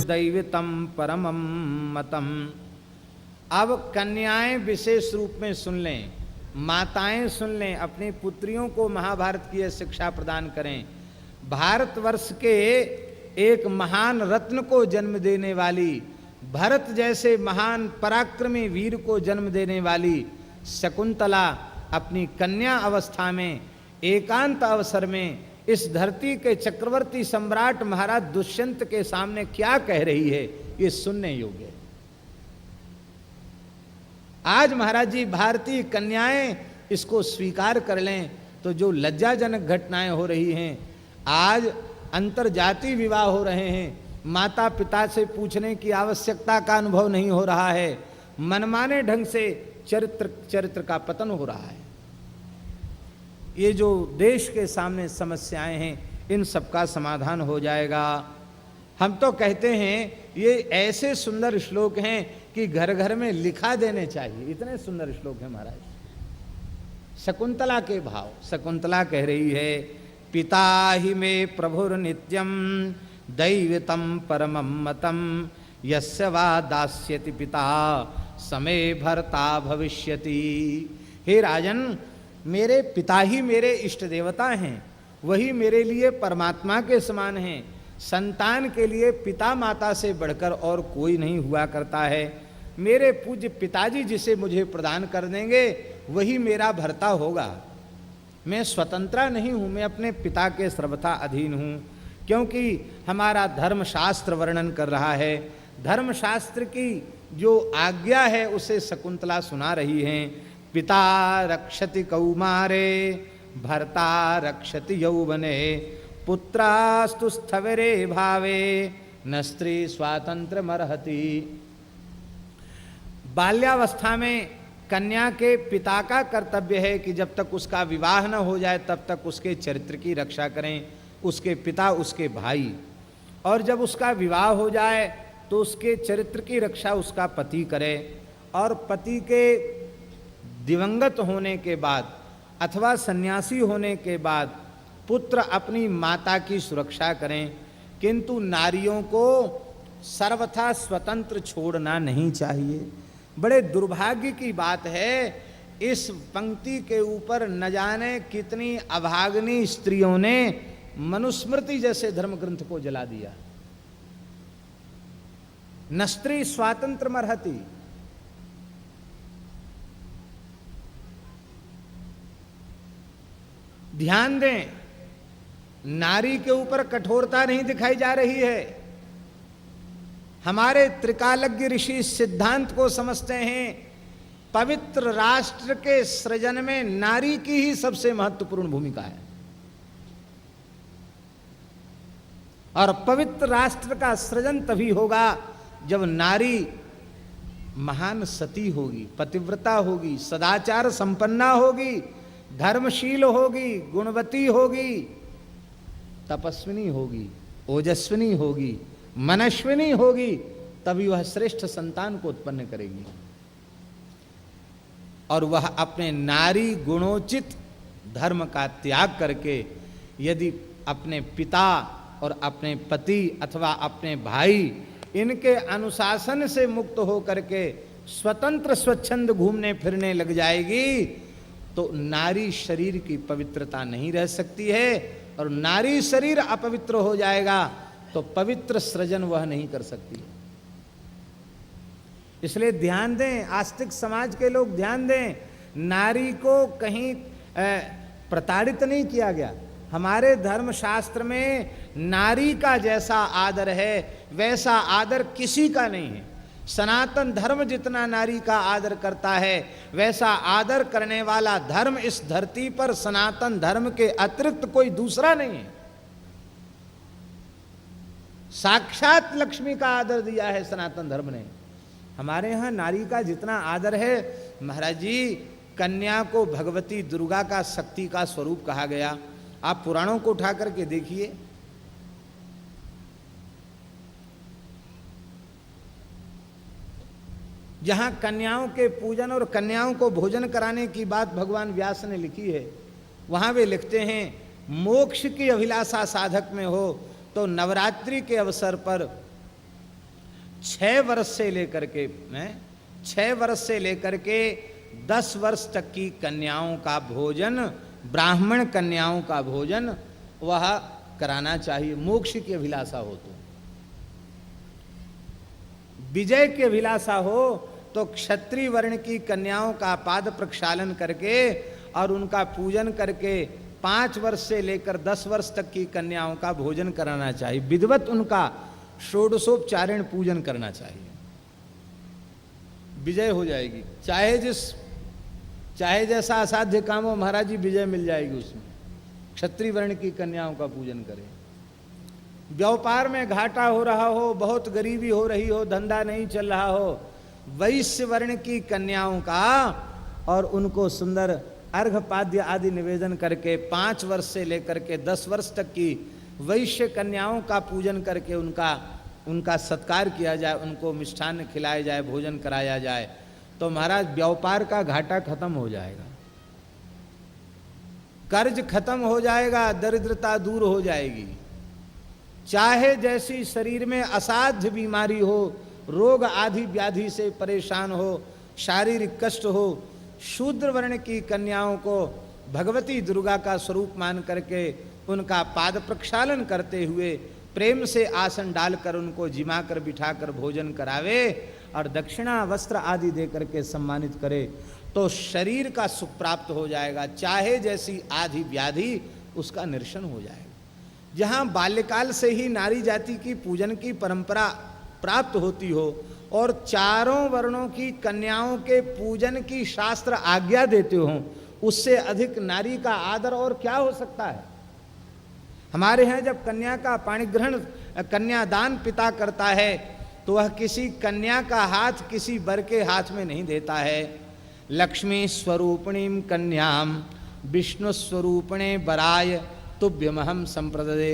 दैवतम परमम मतम। अब कन्याएं विशेष रूप में सुन लें, माताएं सुन लें, अपनी पुत्रियों को महाभारत की यह शिक्षा प्रदान करें। भारतवर्ष के एक महान रत्न को जन्म देने वाली, भरत जैसे महान पराक्रमी वीर को जन्म देने वाली शकुंतला अपनी कन्या अवस्था में एकांत अवसर में इस धरती के चक्रवर्ती सम्राट महाराज दुष्यंत के सामने क्या कह रही है, ये सुनने योग्य है। आज महाराज जी भारतीय कन्याएं इसको स्वीकार कर लें तो जो लज्जाजनक घटनाएं हो रही हैं, आज अंतरजातीय विवाह हो रहे हैं, माता पिता से पूछने की आवश्यकता का अनुभव नहीं हो रहा है, मनमाने ढंग से चरित्र का पतन हो रहा है। ये जो देश के सामने समस्याएं हैं, इन सब का समाधान हो जाएगा। हम तो कहते हैं ये ऐसे सुंदर श्लोक हैं कि घर घर में लिखा देने चाहिए, इतने सुंदर श्लोक हैं महाराज। शकुंतला के भाव, शकुंतला कह रही है, पिता ही मे प्रभुर नित्यम दैवतम परमम मतम यस्य वा दास्यति पिता समय भरता भविष्यति। हे राजन, मेरे पिता ही मेरे इष्ट देवता हैं, वही मेरे लिए परमात्मा के समान हैं। संतान के लिए पिता माता से बढ़कर और कोई नहीं हुआ करता है। मेरे पूज्य पिताजी जिसे मुझे प्रदान कर देंगे वही मेरा भर्ता होगा। मैं स्वतंत्र नहीं हूँ, मैं अपने पिता के सर्वथा अधीन हूँ, क्योंकि हमारा धर्मशास्त्र वर्णन कर रहा है। धर्मशास्त्र की जो आज्ञा है उसे शकुंतला सुना रही हैं। पिता रक्षति कौमारे भर्ता रक्षति यौवने पुत्रास्तु स्थविरे भावे न स्त्री स्वातंत्र मरहति। बाल्यावस्था में कन्या के पिता का कर्तव्य है कि जब तक उसका विवाह न हो जाए तब तक उसके चरित्र की रक्षा करें, उसके पिता उसके भाई, और जब उसका विवाह हो जाए तो उसके चरित्र की रक्षा उसका पति करे। और पति के दिवंगत होने के बाद अथवा सन्यासी होने के बाद पुत्र अपनी माता की सुरक्षा करें, किंतु नारियों को सर्वथा स्वतंत्र छोड़ना नहीं चाहिए। बड़े दुर्भाग्य की बात है, इस पंक्ति के ऊपर न जाने कितनी अभागिनी स्त्रियों ने मनुस्मृति जैसे धर्म ग्रंथ को जला दिया। न स्त्री स्वातंत्र मरहति। ध्यान दें, नारी के ऊपर कठोरता नहीं दिखाई जा रही है। हमारे त्रिकालज्ञ ऋषि इस सिद्धांत को समझते हैं, पवित्र राष्ट्र के सृजन में नारी की ही सबसे महत्वपूर्ण भूमिका है। और पवित्र राष्ट्र का सृजन तभी होगा जब नारी महान सती होगी, पतिव्रता होगी, सदाचार संपन्ना होगी, धर्मशील होगी, गुणवती होगी, तपस्विनी होगी, ओजस्विनी होगी, मनस्विनी होगी, तभी वह श्रेष्ठ संतान को उत्पन्न करेगी। और वह अपने नारी गुणोचित धर्म का त्याग करके यदि अपने पिता और अपने पति अथवा अपने भाई इनके अनुशासन से मुक्त हो करके स्वतंत्र स्वच्छंद घूमने फिरने लग जाएगी तो नारी शरीर की पवित्रता नहीं रह सकती है, और नारी शरीर अपवित्र हो जाएगा तो पवित्र सृजन वह नहीं कर सकती। इसलिए ध्यान दें, आस्तिक समाज के लोग ध्यान दें, नारी को कहीं प्रताड़ित नहीं किया गया। हमारे धर्मशास्त्र में नारी का जैसा आदर है वैसा आदर किसी का नहीं है। सनातन धर्म जितना नारी का आदर करता है वैसा आदर करने वाला धर्म इस धरती पर सनातन धर्म के अतिरिक्त कोई दूसरा नहीं है। साक्षात लक्ष्मी का आदर दिया है सनातन धर्म ने। हमारे यहाँ नारी का जितना आदर है, महाराज जी कन्या को भगवती दुर्गा का शक्ति का स्वरूप कहा गया। आप पुराणों को उठा करके देखिए, जहां कन्याओं के पूजन और कन्याओं को भोजन कराने की बात भगवान व्यास ने लिखी है, वहां वे लिखते हैं मोक्ष की अभिलाषा साधक में हो तो नवरात्रि के अवसर पर 6 वर्ष से लेकर के 6 वर्ष से लेकर के 10 वर्ष तक की कन्याओं का भोजन, ब्राह्मण कन्याओं का भोजन वह कराना चाहिए। मोक्ष की अभिलाषा हो तो, विजय की अभिलाषा हो तो क्षत्रिय वर्ण की कन्याओं का पाद प्रक्षालन करके और उनका पूजन करके 5 वर्ष से लेकर 10 वर्ष तक की कन्याओं का भोजन कराना चाहिए। विधिवत उनका षोडशोपचारण पूजन करना चाहिए। विजय हो जाएगी, चाहे जैसा असाध्य काम हो महाराज जी, विजय मिल जाएगी उसमें। क्षत्रिय वर्ण की कन्याओं का पूजन करें। व्यापार में घाटा हो रहा हो, बहुत गरीबी हो रही हो, धंधा नहीं चल रहा हो, वैश्य वर्ण की कन्याओं का और उनको सुंदर अर्घपाद्य आदि निवेदन करके 5 वर्ष से लेकर के 10 वर्ष तक की वैश्य कन्याओं का पूजन करके उनका सत्कार किया जाए, उनको मिष्ठान्न खिलाया जाए, भोजन कराया जाए, तो महाराज व्यापार का घाटा खत्म हो जाएगा, कर्ज खत्म हो जाएगा, दरिद्रता दूर हो जाएगी। चाहे जैसी शरीर में असाध्य बीमारी हो, रोग आदि व्याधि से परेशान हो, शारीरिक कष्ट हो, शूद्र वर्ण की कन्याओं को भगवती दुर्गा का स्वरूप मान करके उनका पाद प्रक्षालन करते हुए प्रेम से आसन डालकर उनको जिमा कर बिठाकर भोजन करावे और दक्षिणा वस्त्र आदि दे करके सम्मानित करे, तो शरीर का सुख प्राप्त हो जाएगा। चाहे जैसी आदि व्याधि उसका निरसन हो जाएगा। जहाँ बाल्यकाल से ही नारी जाति की पूजन की परंपरा प्राप्त होती हो और चारों वर्णों की कन्याओं के पूजन की शास्त्र आज्ञा देते हो, उससे अधिक नारी का आदर और क्या हो सकता है। हमारे यहाँ जब कन्या का पाणिग्रहण, कन्यादान पिता करता है तो वह किसी कन्या का हाथ किसी वर के हाथ में नहीं देता है। लक्ष्मी स्वरूपिणीम कन्याम विष्णु स्वरूपिणे वराय तुभ्यमहम संप्रददे।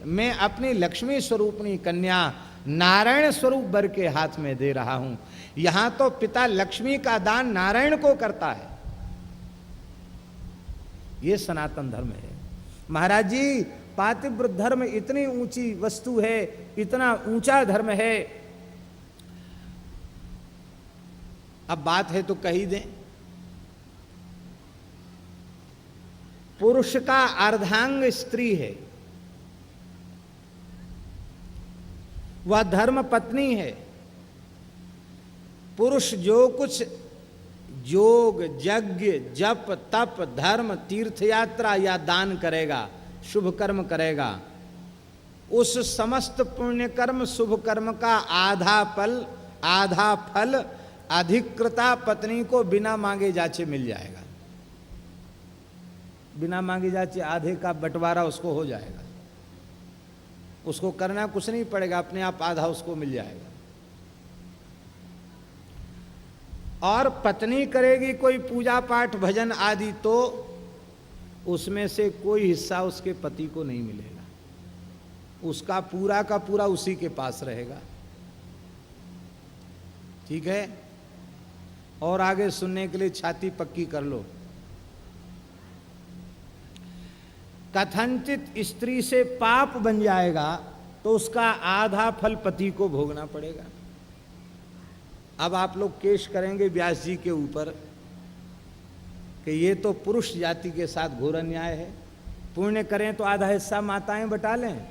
मैं अपनी लक्ष्मी स्वरूपिणी कन्या नारायण स्वरूप वर के हाथ में दे रहा हूं। यहां तो पिता लक्ष्मी का दान नारायण को करता है। ये सनातन धर्म है महाराज जी। पातिव्रत धर्म इतनी ऊंची वस्तु है, इतना ऊंचा धर्म है। अब बात है तो कही दें, पुरुष का अर्धांग स्त्री है, वह धर्म पत्नी है। पुरुष जो कुछ योग, यज्ञ, जप, तप, धर्म, तीर्थ यात्रा या दान करेगा, शुभ कर्म करेगा, उस समस्त पुण्य कर्म शुभ कर्म का आधा फल अधिकृता पत्नी को बिना मांगे जाचे मिल जाएगा। बिना मांगे जाचे आधे का बंटवारा उसको हो जाएगा। उसको करना कुछ नहीं पड़ेगा, अपने आप आधा उसको मिल जाएगा। और पत्नी करेगी कोई पूजा पाठ भजन आदि तो उसमें से कोई हिस्सा उसके पति को नहीं मिलेगा, उसका पूरा का पूरा उसी के पास रहेगा। ठीक है। और आगे सुनने के लिए छाती पक्की कर लो। कथनचित स्त्री से पाप बन जाएगा तो उसका आधा फल पति को भोगना पड़ेगा। अब आप लोग केस करेंगे व्यास जी के ऊपर कि ये तो पुरुष जाति के साथ घोर अन्याय है। पुण्य करें तो आधा हिस्सा माताएं बटा लें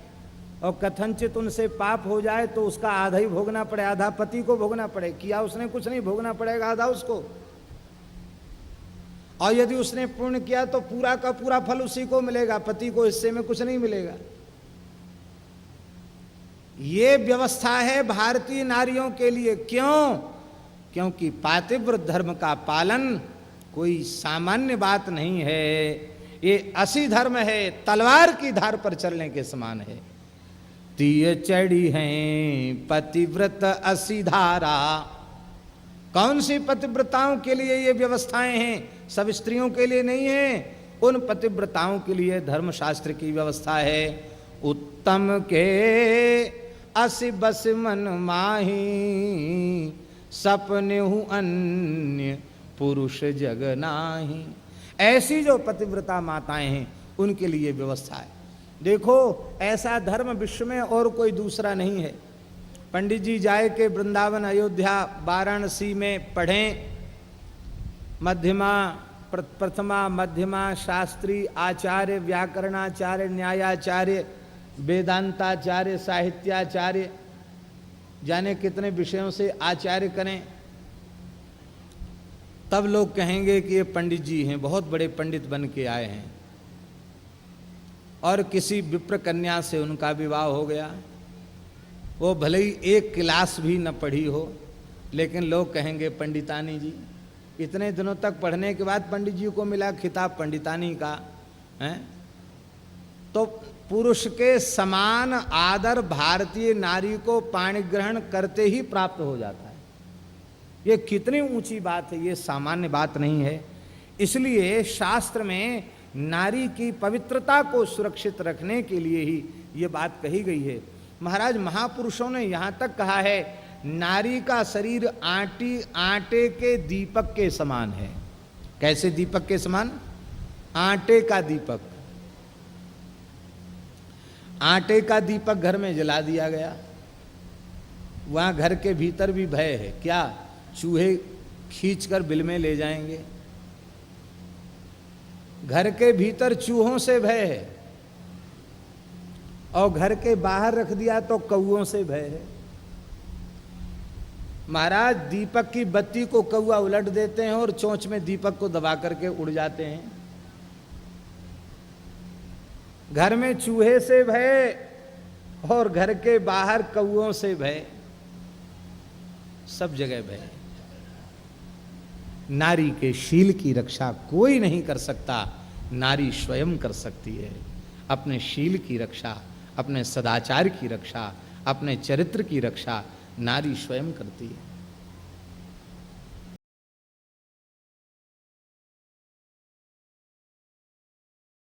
और कथनचित उनसे पाप हो जाए तो उसका आधा ही भोगना पड़े, आधा पति को भोगना पड़े। किया उसने कुछ नहीं, भोगना पड़ेगा आधा उसको। और यदि उसने पुण्य किया तो पूरा का पूरा फल उसी को मिलेगा, पति को हिस्से में कुछ नहीं मिलेगा। ये व्यवस्था है भारतीय नारियों के लिए। क्यों? क्योंकि पातिव्रत धर्म का पालन कोई सामान्य बात नहीं है। ये असी धर्म है, तलवार की धार पर चलने के समान है। तीय चढ़ी हैं पतिव्रत असी धारा। कौन सी पतिव्रताओं के लिए ये व्यवस्थाएं हैं? सब स्त्रियों के लिए नहीं है, उन पतिव्रताओं के लिए धर्मशास्त्र की व्यवस्था है। उत्तम के असी बस मन माही, सपने हूँ अन्य पुरुष जग नाही। ऐसी जो पतिव्रता माताएं हैं उनके लिए व्यवस्था है। देखो, ऐसा धर्म विश्व में और कोई दूसरा नहीं है। पंडित जी जाए के वृंदावन, अयोध्या, वाराणसी में पढ़ें, मध्यमा, प्रथमा, मध्यमा, शास्त्री, आचार्य, व्याकरणाचार्य, न्यायाचार्य, वेदांताचार्य, साहित्याचार्य, जाने कितने विषयों से आचार्य करें, तब लोग कहेंगे कि ये पंडित जी हैं, बहुत बड़े पंडित बन के आए हैं। और किसी विप्र कन्या से उनका विवाह हो गया, वो भले ही एक क्लास भी न पढ़ी हो, लेकिन लोग कहेंगे पंडितानी जी। इतने दिनों तक पढ़ने के बाद पंडित जी को मिला खिताब पंडितानी का, है? तो पुरुष के समान आदर भारतीय नारी को पाणी ग्रहण करते ही प्राप्त हो जाता है। ये कितनी ऊंची बात है, ये सामान्य बात नहीं है। इसलिए शास्त्र में नारी की पवित्रता को सुरक्षित रखने के लिए ही ये बात कही गई है। महाराज महापुरुषों ने यहाँ तक कहा है, नारी का शरीर आटे के दीपक के समान है। कैसे दीपक के समान? आटे का दीपक। आटे का दीपक घर में जला दिया गया, वहां घर के भीतर भी भय है। क्या? चूहे खींचकर बिल में ले जाएंगे। घर के भीतर चूहों से भय है, और घर के बाहर रख दिया तो कौओं से भय है। महाराज दीपक की बत्ती को कौआ उलट देते हैं और चोंच में दीपक को दबा करके उड़ जाते हैं। घर में चूहे से भय और घर के बाहर कौओं से भय, सब जगह भय। नारी के शील की रक्षा कोई नहीं कर सकता, नारी स्वयं कर सकती है। अपने शील की रक्षा, अपने सदाचार की रक्षा, अपने चरित्र की रक्षा नारी स्वयं करती है।